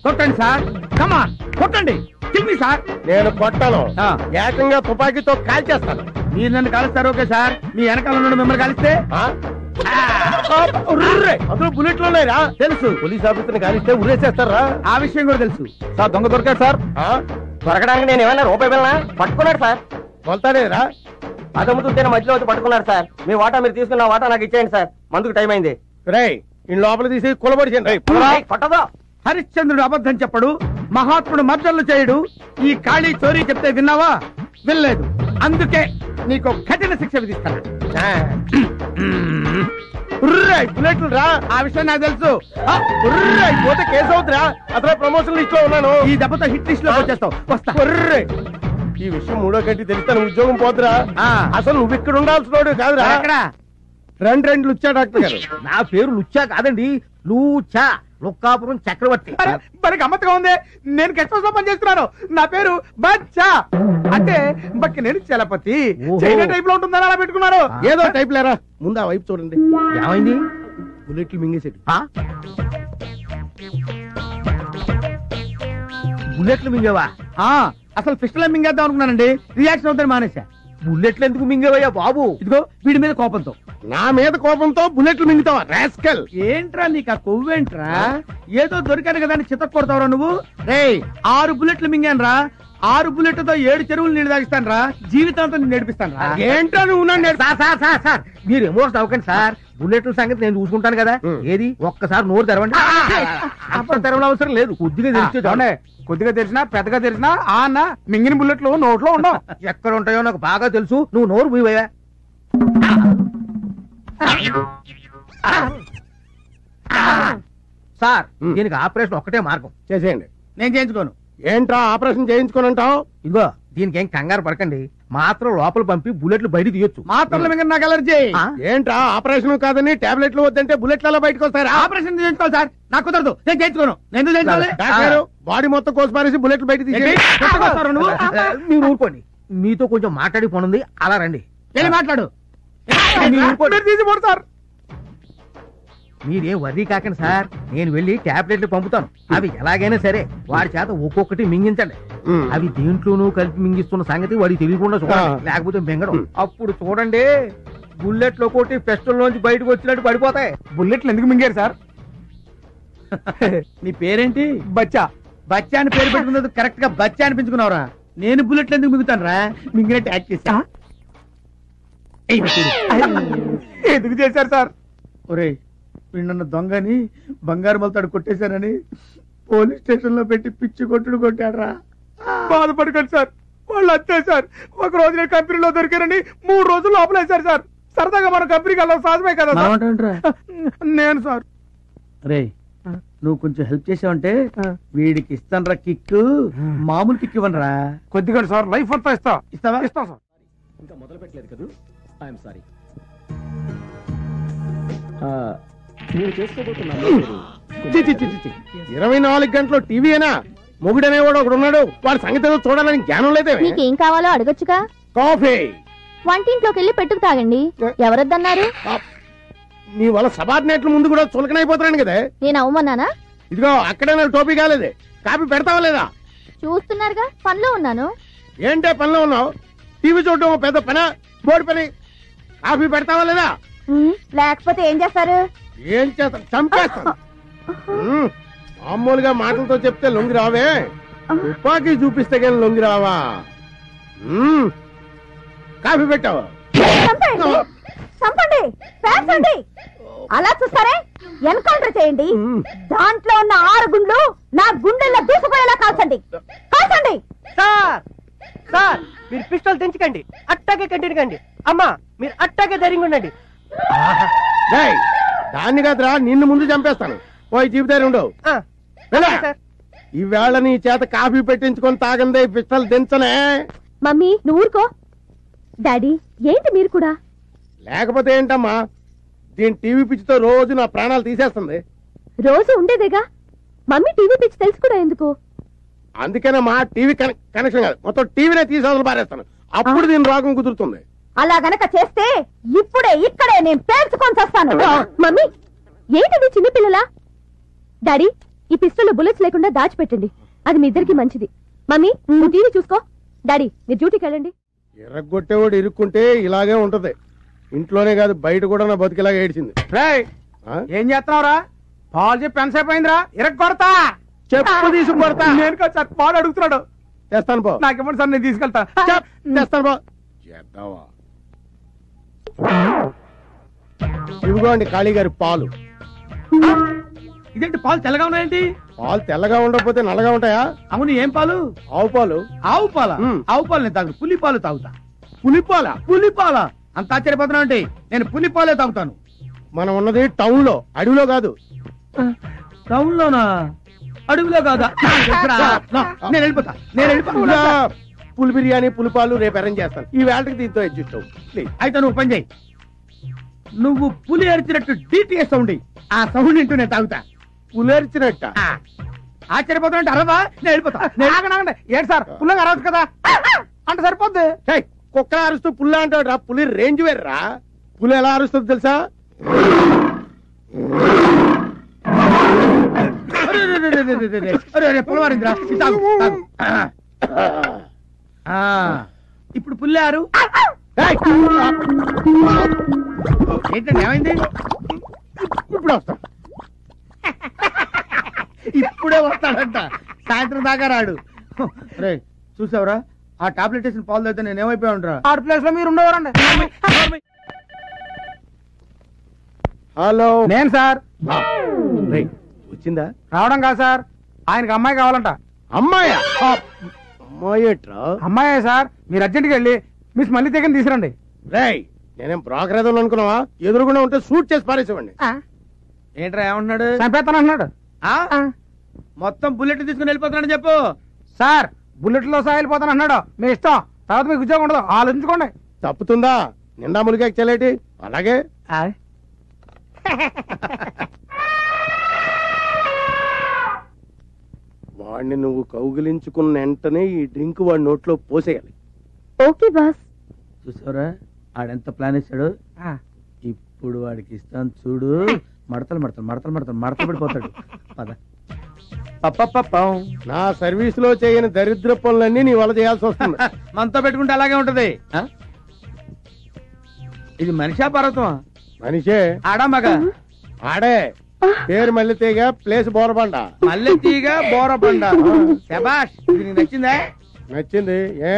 కొట్టండి సార్, కమాన్ కొట్టండి, kill sir. నేను కొట్టను, ఏకంగా తుపాకీతో కాల్చేస్తాను. మీరు నన్ను కాలుస్తారు ఓకే సార్, మీ వెనకాల నుండి మిమ్మల్ని కాలిస్తే అందులో బుల్లెట్లు ఉన్నాయిరా. తెలుసు, పోలీస్ ఆఫీసర్ని కాలిస్తే ఉరేసేస్తారా? ఆ విషయం కూడా తెలుసు సార్. దొంగ దొరికాడు సార్. దొరకడానికి నేను ఏమన్నా రూపాయి వెళ్ళనా? పట్టుకున్నాడు సార్. కొల్తానేరా? అదమ్ముతుంటేనే మధ్యలో వచ్చి పట్టుకున్నారు సార్. మీ వాటా మీరు తీసుకున్న వాటా నాకు ఇచ్చేయండి సార్, మందుకు టైం అయింది. రేయ్ ఈ లోపల తీసి కులబడిచండి. పట్టదో. హరిశ్చంద్రుడు అబద్ధం చెప్పడు, మహాత్ముడు మర్డర్లు చేయడు. ఈ ఖాళీ చోరీ చెప్తే విన్నావా? వినలేదు, అందుకే నీకు కఠిన శిక్ష విధిస్తాను. బుల్లెట్లు రా. ఆ విషయం నాకు తెలుసు. పోతే కేసు అవుతురా. అసలు ప్రమోషన్ లిస్ట్ లో ఉన్నాను. ఈ దెబ్బతో హిట్ లిస్ట్ లో వచ్చేస్తావు. వస్తా. ఈ విషయం 3వ గంట తెలిస్తే ఉద్యోగం పోతురా. అసలు నువ్వు ఇక్కడ ఉండాల్సిన కాదురా. ఎక్కడ? రెండు లుచ్చా డాక్టర్ గారు. నా పేరు లుచ్చా కాదండి, లూచా, లుక్కాపురం చక్రవర్తి. మరి గమ్మత్తుగా ఉంది, నేను గెస్ట్ హౌస్ లో పనిచేస్తున్నాను. నా పేరు బచ్చా, అంటే బక్కి నేను చలపతి. చైనా టైప్ లో ఉంటుందని అలా పెట్టుకున్నారు. ఏదో టైప్ లేరా. ముందు ఆ వైపు చూడండి. ఏమైంది? బుల్లెట్లు మింగేసేది. బుల్లెట్లు మింగేవా? అసలు పిస్టల్ మింగేద్దాం అనుకున్నానండి, రియాక్షన్ అవుతాను మానేసా. బుల్లెట్లు ఎందుకు మింగేవయ్యా బాబు? ఇదిగో వీడి మీద కోపంతో. నా మీద కోపంతో బుల్లెట్లు మింగుతావా రాస్కల్? ఏంట్రా నీకు ఆ కొవ్వేంట్రా? ఏదో దొరికాను కదా అని చితక్ కొడతావురా నువ్వు. రేయ్ 6 బుల్లెట్లు మింగాను రా. 6 బుల్లెట్లతో 7 చెరువులు నీళ్ళు తాగిస్తాను రా. జీవితాంతం నేను నేర్పిస్తాను రా. ఏంట్రా నువ్వు? సార్ మీరు ఎమోషన్ అవ్వకండి సార్. బుల్లెట్ల సంగతి నేను చూసుకుంటాను కదా. ఏది ఒక్కసారి నోరు తెరవండి. అప్పుడు తెరవడం అవసరం లేదు, కొద్దిగా తెలిసి చూడండి. కొద్దిగా తెలిసినా పెద్దగా తెలిసినా ఆ అన్న మింగిన బుల్లెట్లు నోట్లో ఉండవు. ఎక్కడ ఉంటాయో నాకు బాగా తెలుసు. నువ్వు నోరు మూయవయ్యా. సార్ దీనికి ఆపరేషన్ ఒక్కటే మార్గం. చేసేయండి. నేను చేయించుకోను. ఏంట్రా ఆపరేషన్ చేయించుకోనంటావు? ఇదిగో దీనికి ఏం కంగారు పడకండి, మాత్రం లోపల పంపి బుల్లెట్లు బయట తీయొచ్చు. మాత్రలు మింగ నాకు అలర్జీ. ఏంట్రా ఆపరేషన్ కాదని టాబ్లెట్లు వద్దంటే బుల్లెట్లలో బయటకు వస్తారా? ఆపరేషన్ చేయించుకోవాలి సార్. నాకు కుదరదు, నేను చేయించుకోను. నేను చేయించుకోవాలి. బాడీ మొత్తం కోసిపారేసి బుల్లెట్లు బయట తీసి మీరు ఊరుకోండి. మీతో కొంచెం మాట్లాడి పోనుంది, అలా రండి. వెళ్ళి మాట్లాడు. సార్ మీరేం వర్రీ కాకండి సార్, నేను వెళ్ళి టాబ్లెట్లు పంపుతాను. అవి ఎలాగైనా సరే వాడి చేత ఒక్కొక్కటి మింగించండి. అవి దేంట్లోనూ కలిపి మింగిస్తున్న సంగతి వాడికి తెలియకుండా చూడండి, లేకపోతే మింగడం. అప్పుడు చూడండి బుల్లెట్లు ఒకటి పెస్టల్ లోంచి బయటకు వచ్చినట్టు పడిపోతాయి. బుల్లెట్లు ఎందుకు మింగారు సార్? నీ పేరేంటి? బచ్చా. బచ్చా అని పేరు పెట్టుకున్నది కరెక్ట్ గా బచ్చా అనిపించుకున్నావురా. నేను బుల్లెట్లు ఎందుకు మింగుతాను రా? మింగినట్టు యాక్ట్ చేసా. ఎందుకు చేశారు సార్? ఒరే వీళ్ళన్న దొంగని బంగారు మలతాడు కొట్టేశానని పోలీస్ స్టేషన్ లో పెట్టి పిచ్చి కొట్టుడు కొట్టాడరా. బాధపడకండి సార్, వాళ్ళు అంతే సార్. ఒక రోజు నేను కంపెనీలో దొరికారని 3 రోజులు లోపలేశారు సార్. సరదాగా మన కంపెనీకి వెళ్ళాలి సాధమే కదా నేను సార్. రే నువ్వు కొంచెం హెల్ప్ చేసావంటే వీడికి ఇస్తాను రా కిక్. మామూలు కిక్ ఇవ్వనరా, కొద్దిగా సార్. లైఫ్ అంతా ఇస్తావా? ఇస్తాం సార్. ఇంకా మొదలు పెట్టలేదు కదా. I'm sorry. నేను చేసుకోబోతున్నాను 24 గంటలు టీవీనా? మొగుడనేవాడు ఒకడు ఉన్నాడు, వాడి సంగతి చూడాలని జ్ఞానం లేదే. మీకేం కావాలో అడగొచ్చుగా. కాఫీ వంటింట్లోకి వెళ్ళి పెట్టుకు తాగండి. ఎవరొద్దన్నారు? నీ వల్ల సబార్డినేట్ల ముందు కూడా చులకనైపోతున్నాను కదా. నేను అవమన్నానా? ఇదిగో అక్కడే నాకు టోపీ కాలేదు. కాఫీ పెడతావా లేదా? చూస్తున్నారుగా పనిలో ఉన్నాను. ఏంటే పనిలో ఉన్నావు? టీవీ చూడటం పెద్ద పని, బోర్డు పని. కాఫీ పెడతావా లేదా? లేకపోతే ఏం చేస్తారు? ఏం చేస్తా? చంపేస్తాను. మామూలుగా మాటలతో చెప్తే లొంగి రావే, తుపాకీ చూపిస్తే కానీ లొంగి రావా? కాఫీ పెట్టావా? చంపండి, పేర్చండి. అలా చూస్తారే, ఎన్కౌంటర్ చేయండి. దాంట్లో ఉన్న 6 గుండ్లు నా గుండెల్లో దూసుకుపోయేలా కాల్చండి. కాల్చండి. సార్ సార్ మీరు పిస్టల్ తెంచకండి, అట్టాగే కంటిన్యూ కండి. అమ్మా మీరు అట్టాగే ధైర్యంగా ఉండండి. దాన్ని కాదురా, నిన్ను ముందు చంపేస్తాను. పోయి జీవితాన్ని ఉండవు. ఈవేళ నీ చేత కాఫీ పెట్టించుకొని తాగందే పిస్టల్ దించనే. మమ్మీ నువ్వు ఊరుకో. డాడీ ఏంటి మీరు కూడా? లేకపోతే ఏంటమ్మా, దీని టీవీ పిచ్చితో రోజు నా ప్రాణాలు తీసేస్తుంది. రోజు ఉండేదేగా. మమ్మీ టీవీ పిచ్చి తెలుసు కూడా ఎందుకు? అందుకేనమ్మా టీవీ కనెక్షన్ కాదు, మొత్తం టీవీనే తీసేవలు పారేస్తాను. అప్పుడు దీని రోగం కుదురుతుంది. అలా గనక చేస్తే ఇప్పుడే ఇక్కడే నేను పేల్చుకొని చేస్తాను. మమ్మీ ఏంటిది చిన్నపిల్లలా? డాడీ ఈ పిస్టల్లో బుల్లెట్స్ లేకుండా దాచిపెట్టండి. అది మీ ఇద్దరికి మంచిది. మమ్మీ నువ్వు టీవీ చూసుకో. డాడీ మీరు డ్యూటీకి వెళ్ళండి. ఎర్రగొట్టేవాడు ఇరుక్కుంటే ఇలాగే ఉంటది. ఇంట్లోనే కాదు బయట కూడా నా బతికిలాగా ఏడ్చింది. ఏం చేస్తున్నావురా? పాలు చెప్పి ఎంతసేపు అయిందిరా? ఇరగొడతా, చెప్పు తీసుకు కొడతా. నేను కాదు సార్, పాలు అడుగుతున్నాడు. తెస్తాను పో. నాకేమో సార్, నేను తీసుకెళ్తా. తెస్తాను పో. చేద్దావా? ఇదిగోండి కాళీ గారి పాలు. ఇదేంటి పాలు తెల్లగా ఉన్నాయండి? పాలు తెల్లగా ఉండకపోతే నల్లగా ఉంటాయా? అవును, ఏం పాలు? ఆవు పాలు. ఆవు పాల? ఆవు పాలు నేను తాగు, పులి పాలు తాగుతా. పులిపాల? పులిపాల అంత ఆశ్చర్యపోతున్నా అంటే నేను పులిపాలే తాగుతాను. మనం ఉన్నది టౌన్ లో, అడవిలో కాదు. టౌన్ లోనా? అడవిలో కాదా? నేను వెళ్ళిపోతా, నేను వెళ్ళిపోతా. పులి బిర్యానీ పులిపాలు రేపు అరేంజ్ చేస్తాను. ఈ వేళకి దీంతో అడ్జస్ట్ అవ్వు ప్లీజ్. అయితే నువ్వు పని చేయి, నువ్వు పులి అరిచినట్టు డిటిఎస్ సౌండ్, ఆ సౌండ్ ఇంటూ నేను తాగుతా. పులి అరిచినట్ట? ఆశ్చర్యపోతున్నా అరవా, నేను వెళ్ళిపోతా. ఏంటి సార్, పుల్లగా అరవచ్చు కదా అంటే సరిపోద్ది. కుక్కలా అరుస్తూ పుల్ల అంటాడు రా. పులి రేంజ్ వేర్రా. పులి ఎలా అరుస్తుంది తెలుసా? పులవారింద్రా, ఇప్పుడు పుల్లారు ఏంటండి, ఏమైంది? ఇప్పుడు వస్తా. ఇప్పుడే వస్తాడంట, సాయంత్రం దాకా రాడు. రే చూసావురా, ఆ టాబ్లెట్ వేసిన పాలు అయితే నేను ఏమైపోయా ఉంటా. ఆరు ప్లేస్ లో మీరు ఉండేవారండి. హలో, నేను సార్. వచ్చిందా? రావడం కాదు సార్, ఆయనకి అమ్మాయి కావాలంట. అమ్మాయా? అమ్మాయేట్రా? అమ్మాయే సార్, మీరు అర్జెంట్కి వెళ్ళి మిస్ మళ్ళీ దగ్గర తీసుకురండి. రేయ్, నేనేం బ్రోకర్ ఏదో అనుకున్నావా? ఎదురుగుండా ఉంటే షూట్ చేసి పారేసేవండి. ఏంట్రా ఏమంటున్నాడు? చంపేస్తాను అంటున్నాడు. మొత్తం బుల్లెట్ తీసుకుని వెళ్ళిపోతున్నాడు చెప్పు. సార్ బుల్లెట్ లో సహా వెళ్ళిపోతాను అన్నాడు. మీ ఇష్టం, తర్వాత మీకు ఉద్యోగం ఉండదు, ఆలోచించుకోండి. తప్పుతుందా? నిండా ములిగా చెల్లేటి. అలాగే వాడిని నువ్వు కౌగిలించుకున్న వెంటనే ఈ డ్రింక్ వాడి నోట్లో పోసేయాలి. Okay boss. చూసారా ఆడెంత ప్లాన్ వేసాడు? ఇప్పుడు వాడికి ఇస్తాను చూడు. మడతలు మడతలు మడతలు మడతలు మడతలు పడిపోతాడు. పద. నా సర్వీస్ లో చేయని దరిద్ర పనులన్నీ నీ వల్ల చేయాల్సి వస్తుంది. మనతో పెట్టుకుంటే అలాగే ఉంటది. ఇది మనిషా పర్వతమా? మనిషే. ఆడా మగ? ఆడే. పేరు మల్లెతీగ, ప్లేస్ బోరబండ. మల్లెతీగ బోరబండ. శబాష్, ఇది నీకు నచ్చిందా? నచ్చింది. ఏ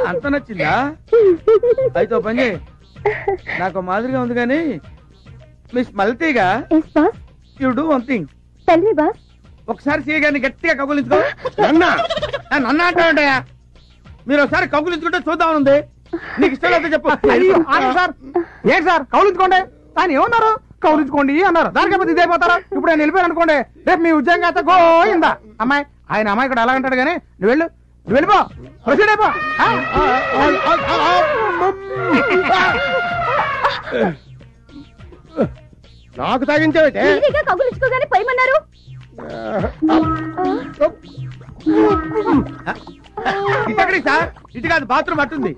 అంత నచ్చిందా? అయితే పని చేయి, నాకు మాదిరిగా ఉంది కానీ miss Malleteega, you do one thing. ఒకసారి చేయగాని గట్టిగా కౌగులించుకో. నన్న అంటావుంటాయా? మీరు ఒకసారి కౌగులించుకుంటే చూద్దామని ఉంది. నీకు ఇష్టం అయితే చెప్పు. సార్ ఏంటి సార్ కౌలించుకోండి ఆయన ఏమన్నారు? కౌలించుకోండి అన్నారు. దానికైతే ఇదైపోతారా? ఇప్పుడు నేను వెళ్ళిపోయాను అనుకోండి, రేపు మీ ఉద్యోగం అయితే గోయిందా. అమ్మాయి ఆయన అమ్మాయి కూడా ఎలా అంటాడు కానీ నువ్వు వెళ్ళు, నువ్వు వెళ్ళిపో, ప్రొసీడ్ అయిపో. నాకు తాగించేటే కౌగులించుకోగానే పోయమన్నారు. ఇటెక్కడి సార్? ఇటు కాదు, బాత్రూమ్ అట్టుంది.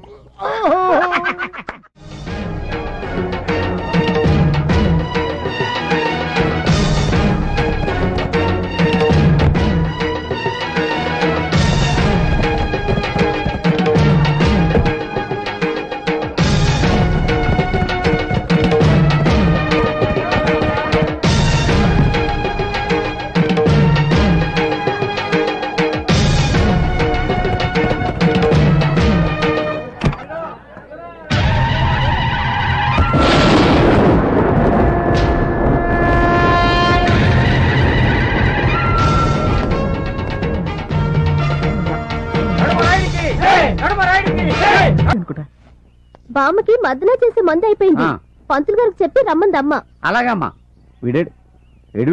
బామ్మకి మద్దన చేసే మంది అయిపోయింది. పంతులు గారికి చెప్పి రమ్మంది అమ్మ. అలాగమ్మా. వీడేడు ఏడు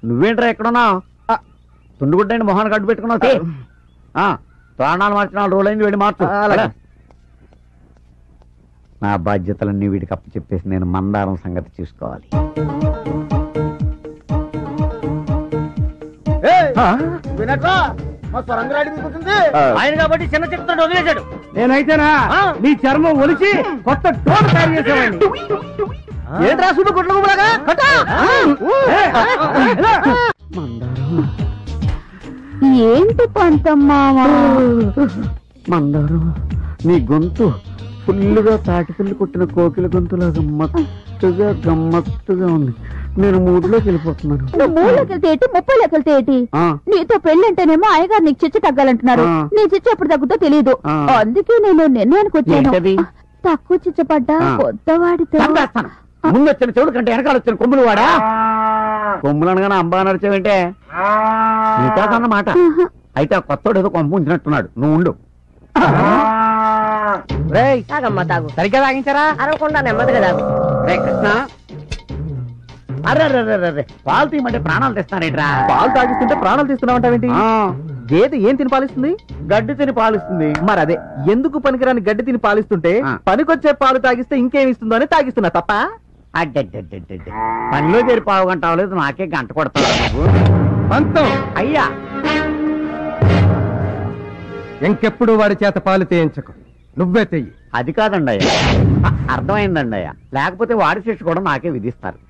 నువ్వేంట్రా ఎక్కడున్నావు? తుండుగుడ్డ మొహాన్ని కట్టు పెట్టుకున్నావు. ప్రాణాలు మార్చిన 4 రోజులైంది, వెళ్ళి మార్చు. నా బాధ్యతలన్నీ వీడికి అప్పు చెప్పేసి నేను మందారం సంగతి చూసుకోవాలి. వినట్రా, మా స్వరంగరాడి మీకుంటుంది. ఆయన కాబట్టి చిన్న చెప్తాడు వదిలేశాడు. నేనైతేనా నీ చర్మం ఒలిచి కొత్త డోర్ తయారు చేసేవాడిని. ఏంట్రా సుబ్బు గుడ్ల గుబలాగా? ఏంటి పంతమ్మావా? మందారం, నీ గొంతు ఫుల్లుగా తాటిపిల్లి కొట్టిన కోకిల గొంతులా గమ్మత్తుగా ఉంది. నేను మూడులోకి వెళ్ళిపోతున్నాను. నువ్వు మూడులోకి వెళ్తే ఏంటి, 30లోకి వెళ్తే ఏంటి? నీతో పెళ్ళంటేనేమో అయ్యగారు నీకు చిచ్చు తగ్గాలంటున్నారు. నీ చిచ్చు ఎప్పుడు తగ్గుతో తెలియదు. అందుకే నేను నిర్ణయానికి వచ్చాను. తక్కువ చిచ్చపడ్డా కొత్తవాడితో ముందు వచ్చిన చెవుడు కంటే వెనకాల వచ్చిన కొమ్ములు వాడా. కొమ్ములు అనగానే అంబా నడిచావంటే నీతాదన్నమాట. అయితే ఆ కొత్తోడు ఏదో కొంప ఉంచినట్టున్నాడు. నువ్వు ఉండు. తాగమ్మా తాగు. సరిగ్గా తాగించారా? అరవకుండా నెమ్మదిగా తాగు. రే కృష్ణ, అర్రే పాలు తీయమంటే ప్రాణాలు తెస్తానేట్రా. పాలు తాగిస్తుంటే ప్రాణాలు తీస్తున్నావంటావేంటి? గేదె ఏం తిని పాలిస్తుంది? గడ్డి తిని పాలిస్తుంది. మరి అదే, ఎందుకు పనికిరాని గడ్డి తిని పాలిస్తుంటే పనికొచ్చే పాలు తాగిస్తే ఇంకేమి ఇస్తుందో అని తాగిస్తున్నా తప్ప. అడ్డడ్డడ్డడ్డ పనిలో చేరి పావు గంట అవ్వలేదు, నాకే గంట కొడతావు నువ్వు. పంతం అయ్యా, ఇంకెప్పుడు వాడి చేత పాలు తీయించకు, నువ్వే తెయ్యి. అది కాదండి అయ్యా, అర్థమైందండి అయ్యా. లేకపోతే వాడి శిక్ష కూడా నాకే విధిస్తారు.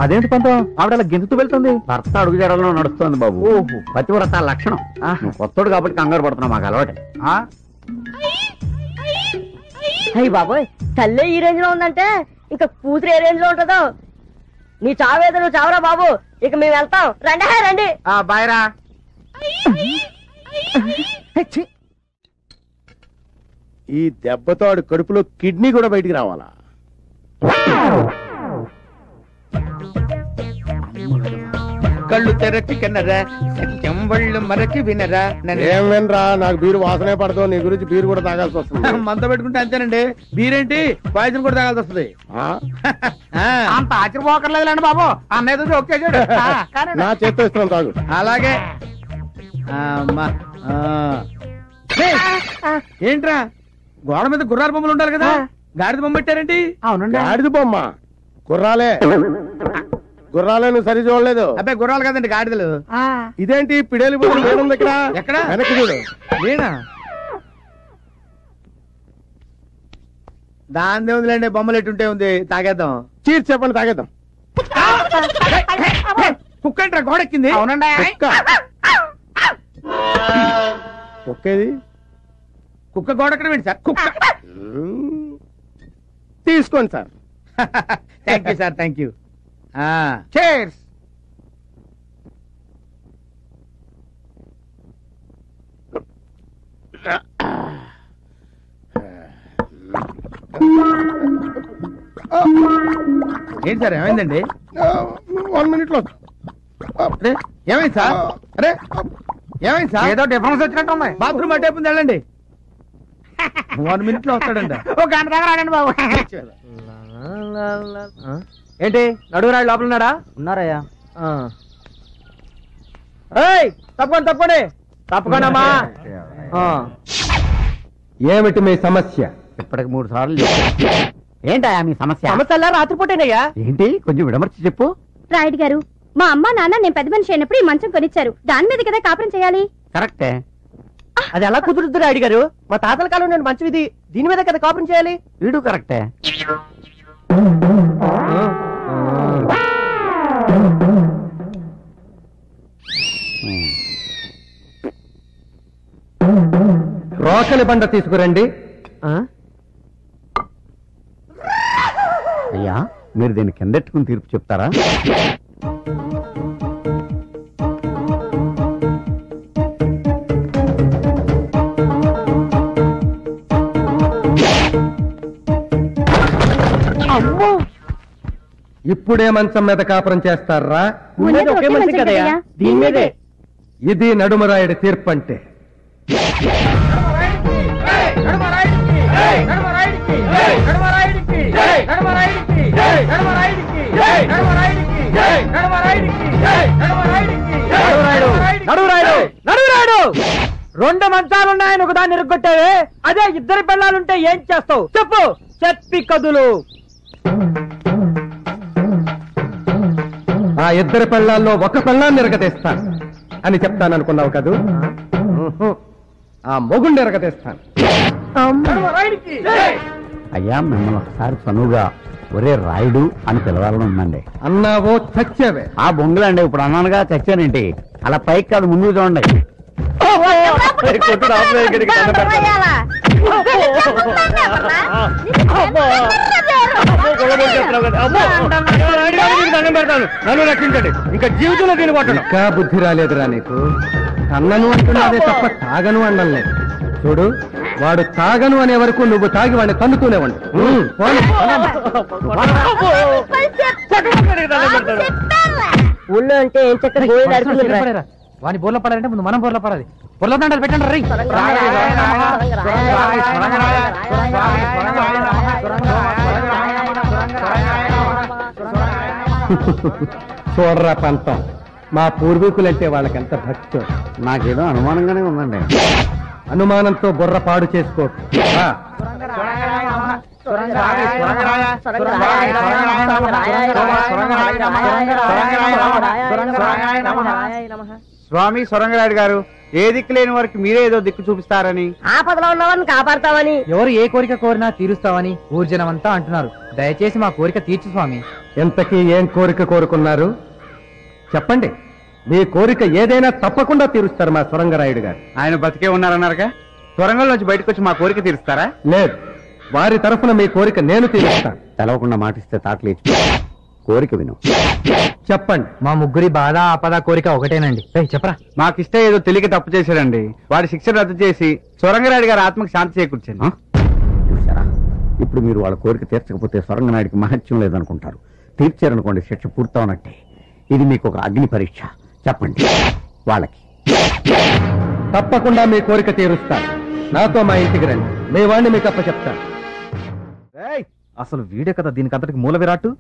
అదేంటి పంతం, ఆవిడ గెంతుతూ వెళ్తుంది? భర్త అడుగు జడలో నడుస్తోంది బాబు. ఓహో, పతివ్రత లక్షణం. కొత్తోడు కాబట్టి కంగారు పడుతున్నావు, మాకు అలవాటే. అయ్యి బాబోయ్, తల్లే ఈ రేంజ్ లో ఉందంటే ఇంకా కూతురు ఏ రేంజ్ లో ఉంటుందో. నీ చావేదో నువ్వు చావరా బాబు, ఇక మేము వెళ్తాం. రండి రండి. బాయ్రా. ఈ దెబ్బతో ఆడు కడుపులో కిడ్నీ కూడా బయటికి రావాలా? కళ్ళు తెరచి కన్నరా, సత్యం వళ్ళు మరచి వినరా. ఏం వినరా, నాకు బీరు వాసనే పడదు. నీ గురించి బీరు కూడా తాగాల్సి వస్తుంది. మంత పెట్టుకుంటే అంతేనండి. బీరేంటి, పాయసం కూడా తాగాల్సి వస్తుంది. అంత ఆశ్చర్యపోకర్లేదులేండి బాబు, అన్నయ్యతో జోక్ చేశాడు. నా చేత్తో ఇస్తున్నాం, తాగు. అలాగే. ఏంట్రా, గోడ మీద గుర్రాల బొమ్మలు ఉండాలి కదా, గాడిద బొమ్మ పెట్టారేంటి? అవునండి, గాడిద బొమ్మ. గుర్రాలే నువ్వు సరి చూడలేదు. అబ్బాయి గుర్రాలు కదండి, గాడిదలు. ఇదేంటి పిడేలి బొమ్మ లేనుంది ఇక్కడ? ఎక్కడ? వెనక్కి చూడు. నేనా? దాని ఉందిలేండి, బొమ్మలు ఎట్టుంటే ఉంది. తాగేద్దాం. చీర్చి చెప్పండి, తాగేద్దాం. కుక్క ఏంట్రా గోడ ఎక్కింది? అవునండి. కుక్కేది? కుక్క గోడ ఎక్కడ ఏంటి సార్? కుక్క తీసుకోండి sir. Thank you sir, thank you. Chairs. ఏంటి సార్, ఏమైందండి? 1 minute లో. ఏమైంది సార్? అరే ఏమైంది సార్? ఏదో డిఫరెన్స్ వచ్చినట్టు ఉంది. బాత్రూమ్ అటేపు వెళ్ళండి. 1 minute లో వస్తాడంట. ఒక గంట దగ్గర ఆడండి బాబు. ఏంటి, నడుగురాడు లోపల ఉన్నాడా? ఉన్నారయ్యా. తప్పకోండి తప్పకోండమ్మా. ఏమిటి మీ సమస్య? ఇప్పటికి 3 సార్లు చెప్పు. ఏంటయ్యా మీ సమస్య? సమస్య రాత్రిపూటేనయ్యా. ఏంటి, కొంచెం విడమర్చి చెప్పు. రాయుడు గారు, మా అమ్మ నాన్న నేను పెద్ద మనిషి అయినప్పుడు ఈ మంచం కొనిచ్చారు. దాని మీద కదా కాపురం చేయాలి. కరెక్టే. అది ఎలా కుదురుద్దు రాయుడు గారు? మా తాతల కాలం నేను మంచి విధి, దీని మీద కదా కాపురం చేయాలి. వీడు కరెక్టే. రోకలి బండ తీసుకురండి. అయ్యా, మీరు దీన్ని కిందెట్టుకుని తీర్పు చెప్తారా? ఇప్పుడే మంచం మీద కాపురం చేస్తారా? ఒకే మంచి కదయ్యా, దీని మీదే. ఇది నడుమరాయుడి తీర్పు అంటే. రెండు మంచాలున్నాయని ఒకదాన్ని ఇరుగ్గొట్టావే, అదే ఇద్దరు పిల్లలుంటే ఏం చేస్తావు చెప్పు, చెప్పి కదులు. ఆ ఇద్దరు పెళ్ళాల్లో ఒక పెళ్ళాన్ని ఎరగతీస్తాను అని చెప్తాననుకున్నావు కదూ? ఆ మొగుండి ఎరగతీస్తాను. అయ్యా మిమ్మల్ని ఒకసారి చనువుగా ఒరే రాయుడు అని పిలవాలని ఉందండి. అన్నావో చచ్చావే. ఆ బొంగులండి, ఇప్పుడు అన్నానుగా చచ్చానేంటి? అలా పైకి కాదు, ముందుకు చూడండి. నన్ను రక్షించండి, ఇంకా జీవితంలో దీని కొట్టను. ఇంకా బుద్ధి రాలేదురా నీకు? కన్నను అంటున్నాదే తప్ప తాగను అనలేదు. చూడు, వాడు తాగను అనే వరకు నువ్వు తాగి వాడిని తన్నుతూనే ఉండు. ఊళ్ళో అంటే ఏం చక్కగా గోళీ నడుపుతుందిరా. వాని బోర్లో పడాలంటే ముందు మనం బోర్లో పడాలి. బోర్లో దండాలు పెట్టండి రై. చూడరా పంతం, మా పూర్వీకులంటే వాళ్ళకెంత భక్తి. నాకేదో అనుమానంగానే ఉందండి. అనుమానంతో బుర్ర పాడు చేసుకో. స్వామి సొరంగరాయుడు గారు, ఏ దిక్కు లేని వారికి మీరే ఏదో దిక్కు చూపిస్తారని, ఆపదలో ఉన్నవారిని కాపాడతామని, ఎవరు ఏ కోరిక కోరినా తీరుస్తావని ఊర్జనమంతా అంటున్నారు. దయచేసి మా కోరిక తీర్చు స్వామి. ఎంతకీ ఏం కోరిక కోరుకున్నారు చెప్పండి. మీ కోరిక ఏదైనా తప్పకుండా తీరుస్తారు మా సొరంగరాయుడు గారు. ఆయన బతికే ఉన్నారన్నారుగా, సొరంగంలోంచి బయటకు వచ్చి మా కోరిక తీరుస్తారా? లేదు, వారి తరఫున మీ కోరిక నేను తీరుస్తాను. తెలవకుండా మాటిస్తే తాటలేచి కోరిక విను. చెప్పండి. మా ముగ్గురి బాధ ఆపద కోరిక ఒకటేనండి. చెప్పరా. మాకిస్తే ఏదో తెలియక తప్పు చేశాడండి. వాడి శిక్ష రద్దు చేసి సొరంగరాయుడు గారి ఆత్మకు శాంతి చేకూర్చండి. చూసారా, ఇప్పుడు మీరు వాళ్ళ కోరిక తీర్చకపోతే సొరంగనాయుడికి మహత్యం లేదనుకుంటారు. తీర్చారనుకోండి, శిక్ష పూర్తవునట్టే. ఇది మీకు ఒక అగ్ని పరీక్ష. చెప్పండి వాళ్ళకి. తప్పకుండా మీ కోరిక తీరుస్తాను. నాతో మా ఇంటికి రండి, మీ వాడిని మీకు అప్ప చెప్తాను. అసలు వీడే కదా దీనికి అంతటికి మూల విరాట్టు.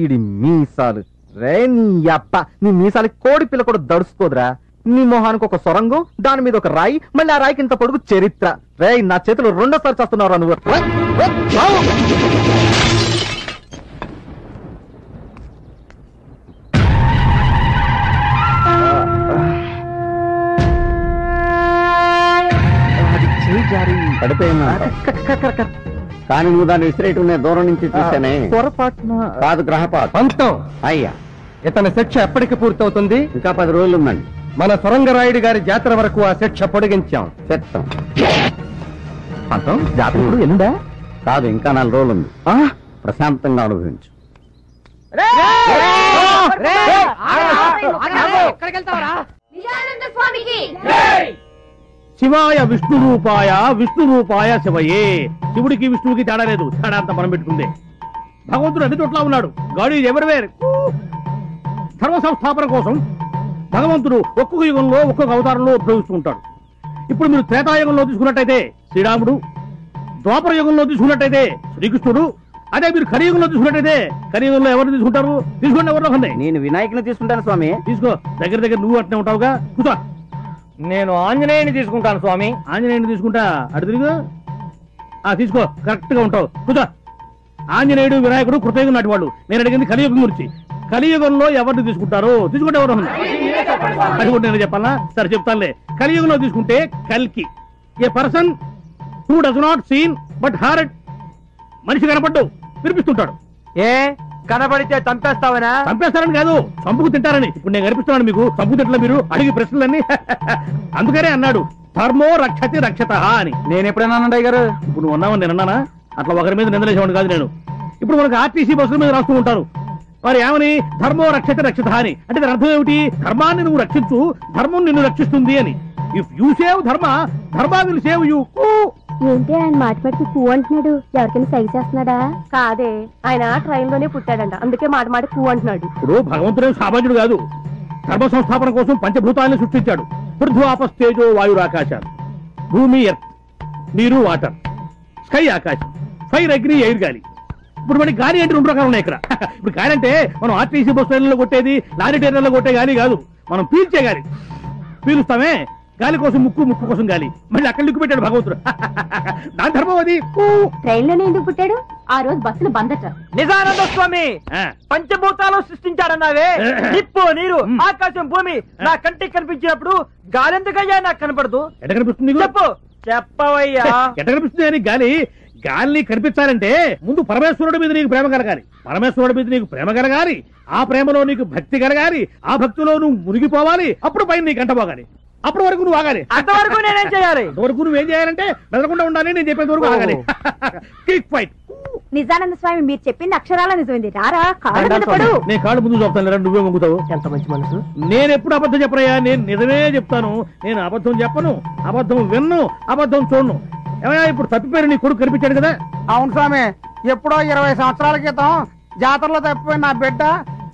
ఈడి మీసాలు రే, నీ అప్ప, నీ మీసాలకి కోడి పిల్ల కూడా దడుచుకోదురా. నీ మొహానికి ఒక సొరంగం, దాని మీద ఒక రాయి, మళ్ళీ ఆ రాయికి ఇంత పొడుగు చరిత్ర. రే, నా చేతులు రెండోసారి చేస్తున్నావురా నువ్వు. పడిపోయినా కానీ నువ్వు దాన్ని విసిరేయటం దూరం నుంచి చూసానే. పొరపాటున కాదు, గ్రహపాటు. పంతం, అయ్యా ఇతని శిక్ష ఎప్పటికి పూర్తవుతుంది? ఇంకా 10 రోజులు ఉందండి. మన సొరంగరాయుడు గారి జాతర వరకు ఆ శిక్ష పొడిగించాం. చెప్తాం. పంతం జాతర ఇప్పుడు ఎల్లుండా? కాదు, ఇంకా 4 రోజులు ఉంది. ప్రశాంతంగా అనుభవించు. శివాయ విష్ణు రూపాయ, విష్ణు రూపాయ శివయే. శివుడికి విష్ణువుకి తేడా లేదు, తేడా అంతా మనం పెట్టుకుందే. భగవంతుడు అన్ని చోట్ల ఉన్నాడు. God is everywhere. ధర్మ సంస్థాపన కోసం భగవంతుడు ఒక్కొక్క యుగంలో ఒక్కొక్క అవతారంలో ఉద్భవిస్తూ ఉంటాడు. ఇప్పుడు మీరు త్రేతాయుగంలో తీసుకున్నట్టయితే శ్రీరాముడు, ద్వాపర యుగంలో తీసుకున్నట్టయితే శ్రీకృష్ణుడు, అదే మీరు కలియుగంలో తీసుకున్నట్టయితే కలియుగంలో ఎవరు తీసుకుంటారు? తీసుకోండి, ఎవరిలో ఉన్నాయి. నేను వినాయకుని తీసుకుంటాను స్వామి. తీసుకో, దగ్గర నువ్వు అట్నే ఉంటావుగా. కూర్చో. నేను ఆంజనేయుని తీసుకుంటాను స్వామి. ఆంజనేయుని తీసుకుంటా, అటు తిరుగు. తీసుకో, కరెక్ట్ గా ఉంటావు. కూర్చో. ఆంజనేయుడు, వినాయకుడు కృతయుగం నాటి వాళ్ళు. నేను అడిగింది కలియుగం గురించి. కలియుగంలో ఎవరిని తీసుకుంటారు? తీసుకుంటే ఎవరు? అది కూడా నేను చెప్పాలా? సరే చెప్తానులే. కలియుగంలో తీసుకుంటే కల్కి, a person who does not seen but heard. మనిషి కనపడ్డు, వినిపిస్తుంటాడు. ఏ కనబడితే చంపేస్తావనా? చంపేస్తారని కాదు, చంపుకు తింటారని. ఇప్పుడు నేను కనిపిస్తున్నాను మీకు, చంపుకు తింటలే మీరు అడిగి ప్రశ్నలన్నీ. అందుకనే అన్నాడు ధర్మో రక్షతి రక్షత అని. నేను ఎప్పుడైనా అన్నయ్య గారు? ఇప్పుడు నువ్వు ఉన్నావని నేను అన్నానా? అట్లా ఒకరి మీద నిందలేసేవాడు కాదు నేను. ఇప్పుడు మనకు ఆర్టీసీ బస్సుల మీద రాస్తూ ఉంటారు, వారు ఏమని? ధర్మో రక్షతి రక్షత అని. అంటే దాని అర్థం ఏమిటి? ధర్మాన్ని నువ్వు రక్షించు, ధర్మం నిన్ను రక్షిస్తుంది అని. ఇఫ్ యూ సేవ్ ధర్మ, ధర్మ విల్ సేవ్ యూ. ఏంటి ఆయన మాటిమాటికి కూ అంటున్నాడు? ఎవరికైనా సై చేస్తున్నాడా? కాదే, ఆయన ట్రైన్ లోనే పుట్టాడంట, అందుకే మాట కూ అంటున్నాడు. ఇప్పుడు భగవంతుడే సామాన్యుడు కాదు. ధర్మ సంస్థాపన కోసం పంచభూతాలను సృష్టించాడు. పృథ్వీ ఆపస్ తేజో వాయురాకాశాలు. భూమి ఎర్త్, నీరు వాటర్, స్కై ఆకాశం, ఫైర్ అగ్ని ఎయిర్ గాలి. ఇప్పుడు మనకి గాలి అంటే 2 రకాలు ఉన్నాయి ఇక్కడ. ఇప్పుడు గాలి అంటే మనం ఆర్టీసీ బస్ ట్రైన్లో కొట్టేది, లారీ ట్రైన్లో కొట్టే గాలి కాదు, మనం పీల్చే గాలి. పీలుస్తామే, గాలి కోసం ముక్కు, ముక్కు కోసం గాలి. మళ్ళీ అక్కడ లిక్కు పెట్టాడు భగవంతుడు. దాని ధర్మం అది. ట్రైన్లోనే ఎందుకు పుట్టాడు? ఆ రోజు బస్సులు బందట. నిజానంద స్వామి పంచభూతాలు సృష్టించాడన్నావే, నిప్పు, నీరు, ఆకాశం, భూమి నా కంటికి కనిపించినప్పుడు గాలెందుకయ్యా నాకు కనపడదు? ఎట కనిపిస్తుంది? చెప్పు, చెప్పవయ్యా. ఎట కనిపిస్తుంది అని గాలి? గాలిని కనిపించాలంటే ముందు పరమేశ్వరుడి మీద నీకు ప్రేమ కలగాలి, పరమేశ్వరుడి మీద నీకు ప్రేమ కలగాలి, ఆ ప్రేమలో నీకు భక్తి కలగాలి, ఆ భక్తిలో నువ్వు మునిగిపోవాలి, అప్పుడు పైన నీకు అంటపోగాలి. అప్పటి వరకు నువ్వు ఆగాలి. అంతవరకు నేనేం చేయాలి? అంతవరకు నువ్వేం చేయాలంటే మెదలకుండా ఉండాలి, నేను చెప్పేంత వరకు ఆగాలి. Quick fight. నిజానంద స్వామి మీరు చెప్పింది అక్షరాల నిజమైంది. రారా కాళ్ళ మీద పడు. నేను కాళ్ళు ముందు చెప్తాను, నువ్వే మొంగుతావు. ఎంత మంచి మనసు. నేను ఎప్పుడు అబద్ధం చెప్పరయ్యా, నేను నిజమే చెప్తాను. నేను అబద్ధం చెప్పను, అబద్ధం విన్ను, అబద్ధం చూడను. ఏమయ్యా ఇప్పుడు తప్పిపోయారు, నీ కొడుకు కనిపించాడు కదా? అవును స్వామి, ఎప్పుడో 20 సంవత్సరాల క్రితం జాతరలో తప్పిపోయిన నా బిడ్డ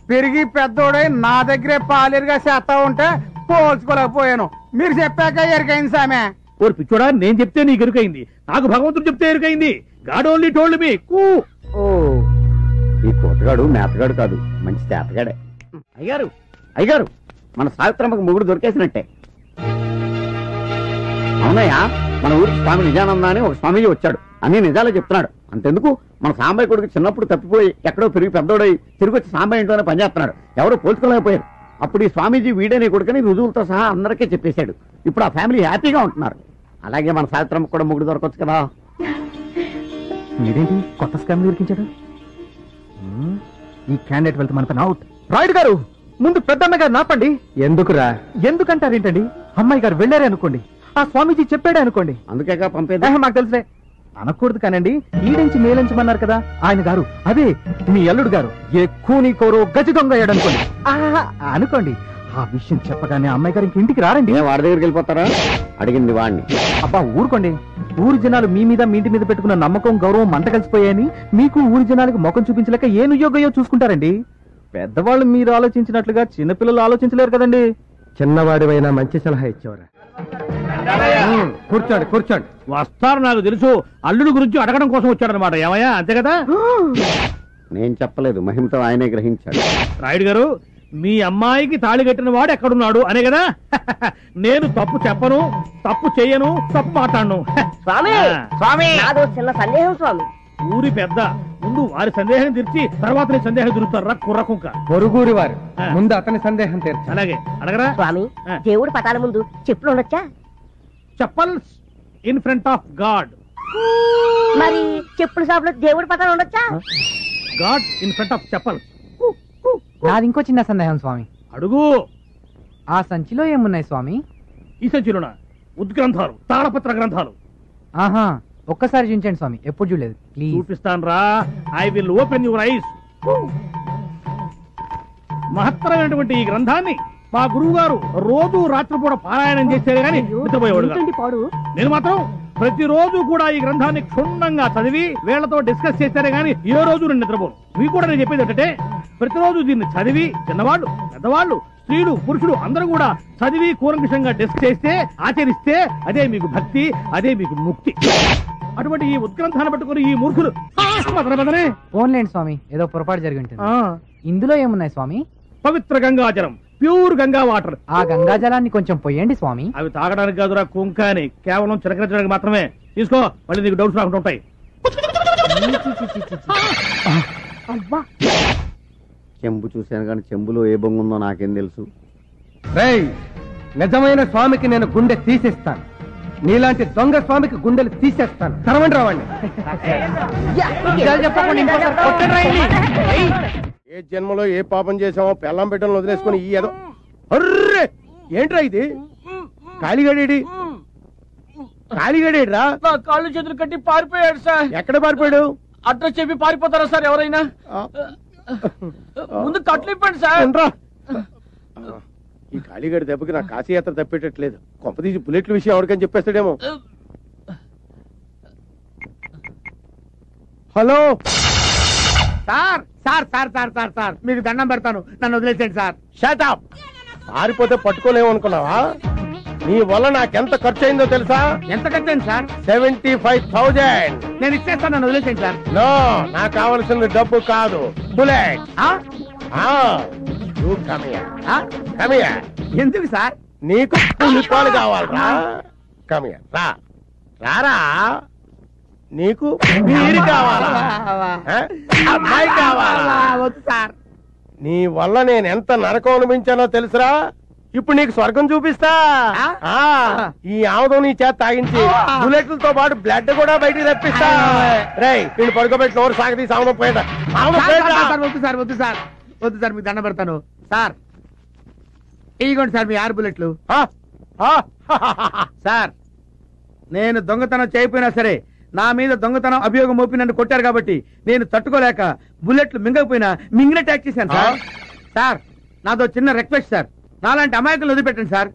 పెరిగి పెద్దోడై నా దగ్గరే పాలేరుగా చేస్తా ఉంటే పోల్చుకోలేకపోయాను. మీరు చెప్పాక ఎరికైంది సామె. ఓ పిచ్చోడా, నేను చెప్తే నీకు ఎరుకైంది, నాకు భగవంతుడు చెప్తే ఎరుకైంది. God only told me. ఈ కోతగాడు మేతగాడు కాదు, మంచి చేతగాడే. అయ్యారు అయ్యారు, మన సావిత్రమ్మకు మొగుడు దొరికేసినట్టే. అవునయ్యా, మన ఊరికి స్వామి నిజానంద అని ఒక స్వామీజీ వచ్చాడు, అన్ని నిజాలే చెప్తున్నాడు. అంతెందుకు, మన సాంబయ్య కొడుకు చిన్నప్పుడు తప్పిపోయి ఎక్కడో పెరిగి పెద్దోడై తిరిగి వచ్చి సాంబయ్య ఇంట్లోనే పనిచేస్తున్నాడు. ఎవరో పోల్చుకోలేకపోయారు. అప్పుడు ఈ స్వామీజీ వీడే నీ కొడుకుని రుజువులతో సహా అందరికీ చెప్పేశాడు. ఇప్పుడు ఆ ఫ్యామిలీ హ్యాపీగా ఉంటున్నారు. అలాగే మన సావిత్రమ్మకు కూడా మొగుడు దొరకవచ్చు కదా. మీరేంటి కొత్త స్కామ్ దొరికించాడు? ఈ క్యాండిడేట్ వెళ్తే మన పని అవుట్. రాయుడు గారు, ముందు పెద్దమ్మ గారు నాపండి. ఎందుకురా? ఎందుకంటారేంటండి? అమ్మాయి గారు వెళ్ళారే అనుకోండి, ఆ స్వామీజీ చెప్పాడే అనుకోండి, అందుకేగా పంపేది. మాకు తెలుసే. అనకూడదు కానండి, ఈడించి మేలించమన్నారు కదా ఆయన గారు, అదే మీ అల్లుడు గారు ఎక్కువ నీ కోరో గజ దొంగ అయ్యాడు అనుకోండి. అనుకోండి, ఆ విషయం చెప్పగానే అమ్మాయి గారు ఇంక ఇంటికి రారండి. వాడి దగ్గరికి వెళ్ళిపోతారా? అడిగింది వాడిని. అబ్బా ఊరుకోండి, ఊరి జనాలు మీ మీద మీ ఇంటి మీద పెట్టుకున్న నమ్మకం గౌరవం మంట కలిసిపోయాయని మీకు ఊరి జనాలకు ముఖం చూపించలేక ఏ నుయోగయో చూసుకుంటారండి. పెద్దవాళ్ళు మీరు ఆలోచించినట్లుగా చిన్నపిల్లలు ఆలోచించలేరు కదండి. చిన్నవాడివైనా మంచి సలహా ఇచ్చేవారా? కూర్చోండి కూర్చోండి. వస్తారు, నాకు తెలుసు. అల్లుడు గురించి అడగడం కోసం వచ్చాడనమాట. ఏమయ్యా, అంతే కదా? నేను చెప్పలేదు, మహిమతో ఆయనే గ్రహించాడు. రాయుడు గారు, మీ అమ్మాయికి తాళి కట్టిన వాడు ఎక్కడున్నాడు అనే కదా? నేను తప్పు చెప్పను, తప్పు చేయను, తప్పు మాట్లాడను. స్వామి స్వామి నాదో చిన్న సందేహం స్వామి. ఊరి పెద్ద ముందు వారి సందేహం తీర్చి తర్వాత నీ సందేహం తీరుతారా కుర్రకుంక? పొరుగురి వారు ముందు అతని సందేహం తీర్చు. అలాగే అడగరా. స్వామి, దేవుడు పటాల ముందు చెప్పులు ఉండొచ్చా? Chappals in front of God. మరి చెప్పుల షాప్ లో దేవుడి పటాలు ఉండొచ్చా? God in front of chappals. నాది ఇంకో చిన్న సందేహం స్వామి. అడుగు. ఆ సంచిలో ఏమున్నాయి స్వామి? ఈ సంచిలోన ఉద్గ్రంథాలు, తాళపత్ర గ్రంథాలు. ఆహా, ఒక్కసారి చూపించండి స్వామి, ఎప్పుడు చూడలేదు. ప్లీజ్. చూపిస్తాను రా. I will open your eyes. మహత్తరమైనటువంటి ఈ గ్రంథాన్ని మా గురువు గారు రోజు రాత్రిపూట పారాయణం చేసేది కానీ నిద్రపోయేవాడు కాదు. నేను మాత్రం ప్రతిరోజు కూడా ఈ గ్రంథాన్ని క్షుణ్ణంగా చదివి వీళ్లతో డిస్కస్ చేస్తారే గానీ ఏ రోజు నేను నిద్రపోను. మీకు కూడా నేను చెప్పేది ఏంటంటే, ప్రతిరోజు దీన్ని చదివి చిన్నవాళ్ళు, పెద్దవాళ్ళు, స్త్రీలు, పురుషులు అందరూ కూడా చదివి కూలంకషంగా డిస్కస్ చేస్తే, ఆచరిస్తే అదే మీకు భక్తి, అదే మీకు ముక్తి. అటువంటి ఈ ఉద్గ్రంథాన్ని పట్టుకుని ఈ మూర్ఖులు ఫోన్లేండి స్వామి, ఏదో పొరపాటు జరిగి ఉంటుంది. ఇందులో ఏమున్నాయి స్వామి? పవిత్ర గంగాజలం, ప్యూర్ గంగా వాటర్. ఆ గంగా జలాన్ని కొంచెం పొయ్యండి స్వామి. అవి తాగడానికి కాదురా కుంక అని, కేవలం చిలకరించడానికి మాత్రమే. తీసుకో, మళ్ళీ నీకు డౌట్స్ రాకుండా ఉంటాయి. చెంబు చూశాను కానీ చెంబులో ఏ బొంగు ఉందో నాకేం తెలుసు. రేయ్, నిజమైన స్వామికి నేను గుండె తీసేస్తాను, నీలాంటి దొంగ స్వామికి గుండెలు తీసేస్తాను. తరవండి రావండి. ఏ జన్మలో ఏ పాపం చేసామో పెళ్ళం బిడ్డలను వదిలేసుకుని ఈ ఏదో. అర్రే, ఏంట్రా ఇది? కాళీగడేడి కాళీగడేడ్రా? నా కాళ్ళు చేతులు కట్టి పారిపోయాడు సార్. ఎక్కడ పారిపోయాడు? అడ్రస్ చెప్పి పారిపోతారా సార్ ఎవరైనా? ముందు కట్లు ఇప్పండి సార్. ఈ కాళీగడి దెబ్బకి నా కాశీయాత్ర తప్పేటట్లేదు. కొంపదీసి బుల్లెట్ల విషయం ఎవరికని చెప్పేస్తాడేమో. Hello sir sir sir sir sir sir మీకు దండం పెడతాను, నన్ను వదిలేసేయండి సార్. Shut up. పారిపోతే పట్టుకోలేము అనుకున్నావా? నీ వల్ల నాకెంత ఖర్చు అయిందో తెలుసా? ఎంత ఖర్చయింది సార్? 75,000. నేను ఇచ్చేస్తాను, నన్ను వదిలేసేయండి సార్. నో, నాకు కావలసింది డబ్బు కాదు, బుల్లెట్. కమియా. ఎందుకు సార్? నీకు పులిపాలు కావాలరా? కమియా, రా రారా. నీకు మీరు కావాలా? అమ్మాయి కావాలా? వద్దు సార్. నీ వల్ల నేను ఎంత నరకం అనిపించానో తెలుసురా? ఇప్పుడు నీకు స్వర్గం చూపిస్తా. ఈ ఆముదం నీ చేత తాగించి బుల్లెట్లతో పాటు బ్లడ్ కూడా బయటికి రప్పిస్తా. రేయ్, నేను పడుకోబెట్టి నోరు సాగదీసి ఆముదం పోయేట. వద్దు సార్, వద్దు సార్, వద్దు సార్, మీకు దండ పెడతాను సార్. ఇదిగోండి సార్ మీ 6 బుల్లెట్లు. సార్, నేను దొంగతనం చేయకపోయినా సరే నా మీద దొంగతనం అభియోగం మోపి నన్ను కొట్టారు కాబట్టి నేను తట్టుకోలేక బుల్లెట్లు మింగకపోయినా మింగిన ట్యాక్ చేశాను సార్. సార్, నాదో చిన్న రిక్వెస్ట్ సార్, నాలాంటి అమాయకులు వదిలిపెట్టండి సార్,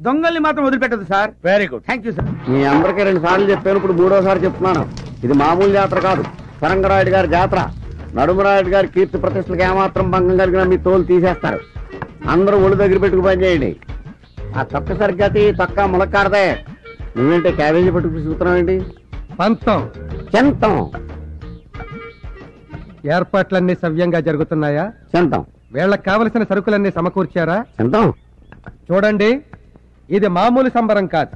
దొంగల్ని మాత్రం వదిలిపెట్టదు sir. Very good, thank you sir. మీ అందరికీ 2 సార్లు చెప్పాను, ఇప్పుడు 3వ చెప్తున్నాను. ఇది మామూలు జాతర కాదు, సరంగరాయుడు గారి జాతర. నడుమరాయుడు గారి కీర్తి ప్రతిష్టలకు ఏమాత్రం భంగం కలిగినా మీ తోలు తీసేస్తారు. అందరూ ఒళ్ళు దగ్గర పెట్టుకు పని చేయండి. ఆ తొక్క సరిగ్గాతి తొక్క ములక్కాడదే. నువ్వేంటే క్యాబేజీ పట్టుకు చూస్తున్నావు ఏంటి? పంతం చెంతం. ఏర్పాట్లన్నీ సవ్యంగా జరుగుతున్నాయా? చెంతం. వీళ్ళకి కావలసిన సరుకులన్నీ సమకూర్చారా? చెంతం. చూడండి, ఇది మామూలు సంబరం కాదు,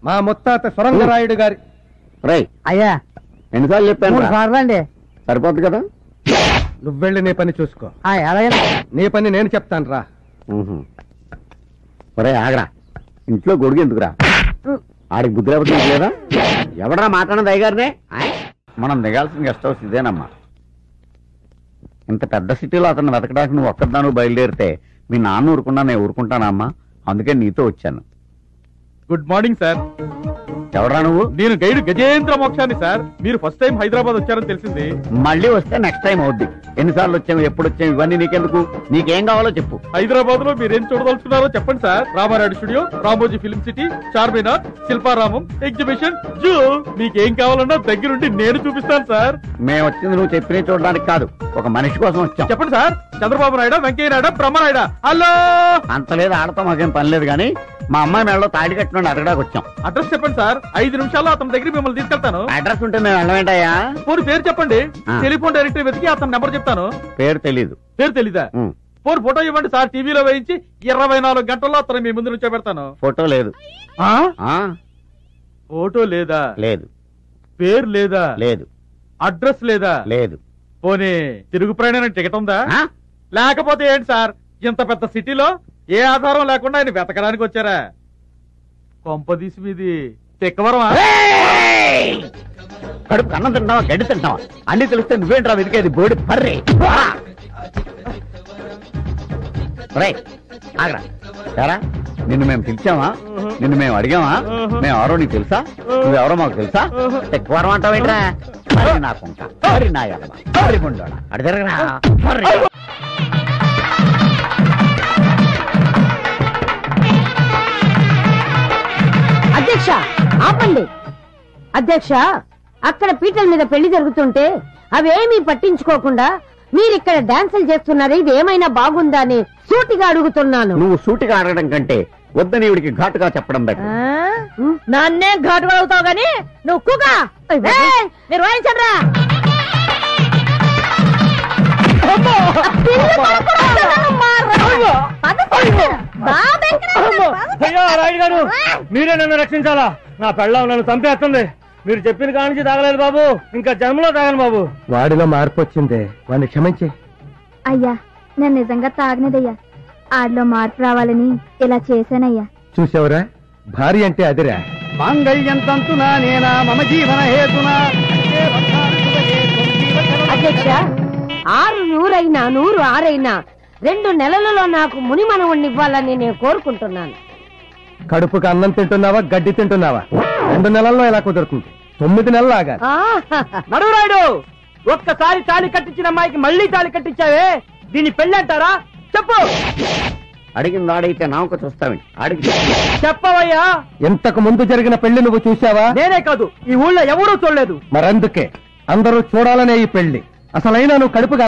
మా ముత్తాత సొరంగరాయుడు గారి. రై అయ్యా, ఎన్నిసార్లు చెప్పాను? 3 సార్లు అండి. సరిపోద్ది కదా? నువ్వెళ్ళి నీ పని చూసుకో. అలాగే. నీ పని నేను చెప్తాను రా. ఒరే ఆగరా, ఇంట్లో గొడుగు ఎందుకురా? ఆడికి బుద్ధి లేకపోతే లేదా? ఎవడరా మాట్లాడినది అయ్యగారినే? మనం దిగాల్సిన గెస్ట్ హౌస్ ఇదేనమ్మా. ఇంత పెద్ద సిటీలో అతను వెతకడానికి నువ్వు ఒక్కదాను బయలుదేరితే మీ నాన్న ఊరుకున్నా నేను ఊరుకుంటానమ్మా. అందుకే నీతో వచ్చాను. Good morning sir. ఎవరా నువ్వు? నేను గైడ్ గజేంద్ర మోక్షాన్ని సార్. మీరు ఫస్ట్ టైం హైదరాబాద్ వచ్చారని తెలిసింది. మళ్ళీ వస్తే నెక్స్ట్ టైం అవుద్ది. ఎన్నిసార్లు వచ్చాము, ఎప్పుడు వచ్చాము, ఇవన్నీ నీకెందుకు? నీకేం కావాలో చెప్పు. హైదరాబాద్ లో మీరేం చూడదలుచుకున్నారో చెప్పండి sir. Ramarayudu studio, Ramoji film city, Charminar, Shilparamam, exhibition, zoo, మీకేం కావాలన్నా దగ్గరుండి నేను చూపిస్తాను సార్. మేము వచ్చింది నువ్వు చెప్పిన చూడడానికి కాదు, ఒక మనిషి కోసం వచ్చాం. చెప్పండి సార్. చంద్రబాబు నాయుడు, వెంకయ్య నాయుడు, బ్రహ్మనాయుడు. హలో. అంత లేదు, ఆడతాం, మాకేం పని లేదు. కానీ మా అమ్మాయి మేడలో తాడి కట్టిన అడగడానికి వచ్చాం. అడ్రస్ చెప్పండి సార్. 5 నిమిషాల్లో అతని దగ్గర మిమ్మల్ని తీసుకెళ్తాను. అడ్రస్ ఉంటే మేము వెళ్ళమేంటయ్యా? పోనీ పేరు చెప్పండి. టెలిఫోన్ డైరెక్టరీ వెతికి అతని నెంబర్ చెప్తాను. పేరు తెలీదు. పేరు తెలీదా? పోనీ ఫోటో ఇవ్వండి సార్. టీవీలో వేయించి 24 గంటల్లో అతను మీ ముందు నుంచో పెడతాను. ఫోటో లేదు. ఫోటో లేదా? లేదు. పేరు లేదా? లేదు. అడ్రస్ లేదా? లేదు. పోనీ తిరుగు ప్రయాణం టికెట్ ఉందా? లేకపోతే ఏంటి సార్, ఇంత పెద్ద సిటీలో ఏ ఆధారం లేకుండా ఆయన వెతకడానికి వచ్చారా? కొంపదీసి మీది తెక్కవరమా? కడుపు అన్నం తింటావా, గడ్డి తింటావా? అన్ని తెలిస్తే నువ్వేంట్రా వెతికేది? బోడి పర్రే. ఆగరా సారా, నిన్ను మేము పిలిచామా? నిన్ను మేము అడిగామా? మేము ఎవరో నీకు తెలుసా? నువ్వెవరో మాకు తెలుసా? తెక్కవరం అంటావేంట్రా? మరి నాకుంటా, మరి నా ఎడమ, మరి గుండోడ అడి తిరగరా. అధ్యక్ష, ఆపండి. అధ్యక్ష, అక్కడ పీటల మీద పెళ్లి జరుగుతుంటే అవేమీ పట్టించుకోకుండా మీరిక్కడ డాన్సులు చేస్తున్నారు. ఇది ఏమైనా బాగుందా అని సూటిగా అడుగుతున్నాను. నువ్వు సూటిగా అడగడం కంటే వద్దని ఇవిడికి ఘాటుగా చెప్పడం బెటర్. నన్నే ఘాటుగా అవుతావు గాని నువ్వు కుగా మీరు వాయించండ్రా. రాయుడు గారు, మీరే నన్ను రక్షించాలా? నా పెళ్ళం నన్ను చంపేస్తుంది. మీరు చెప్పిన కానించి తాగలేదు బాబు, ఇంకా జన్మలో తాగను బాబు. వాడిలో మార్పు వచ్చిందే, వాడిని క్షమించే. అయ్యా, నేను నిజంగా తాగనేదయ్యా. ఆడిలో మార్పు రావాలని ఇలా చేశానయ్యా. చూసావురా, భార్య అంటే అదిరా. మాంగళ్యం తంతునా నేనా మమ జీవన హేతునా. అధ్యక్ష, 6 100 100 6 2 నెలలలో నాకు మునిమనవుణ్ణి ఇవ్వాలని నేను కోరుకుంటున్నాను. కడుపుకు అన్నం తింటున్నావా, గడ్డి తింటున్నావా? 2 నెలల్లో ఎలా కుదురుతుంది? 9 నెలలు ఆగాలి. నడురాయుడు, ఒక్కసారి తాళి కట్టించిన అమ్మాయికి మళ్ళీ తాళి కట్టించావే, దీన్ని పెళ్లి అంటారా? చెప్పు. అడిగింది ఆడైతే నామక చూస్తావండి. అడిగి చెప్పవయ్యా. ఇంతకు ముందు జరిగిన పెళ్లి నువ్వు చూసావా? నేనే కాదు, ఈ ఊళ్ళో ఎవరూ చూడలేదు. మరందుకే అందరూ చూడాలనే ఈ పెళ్లి. అసలైనా నువ్వు కడుపుగా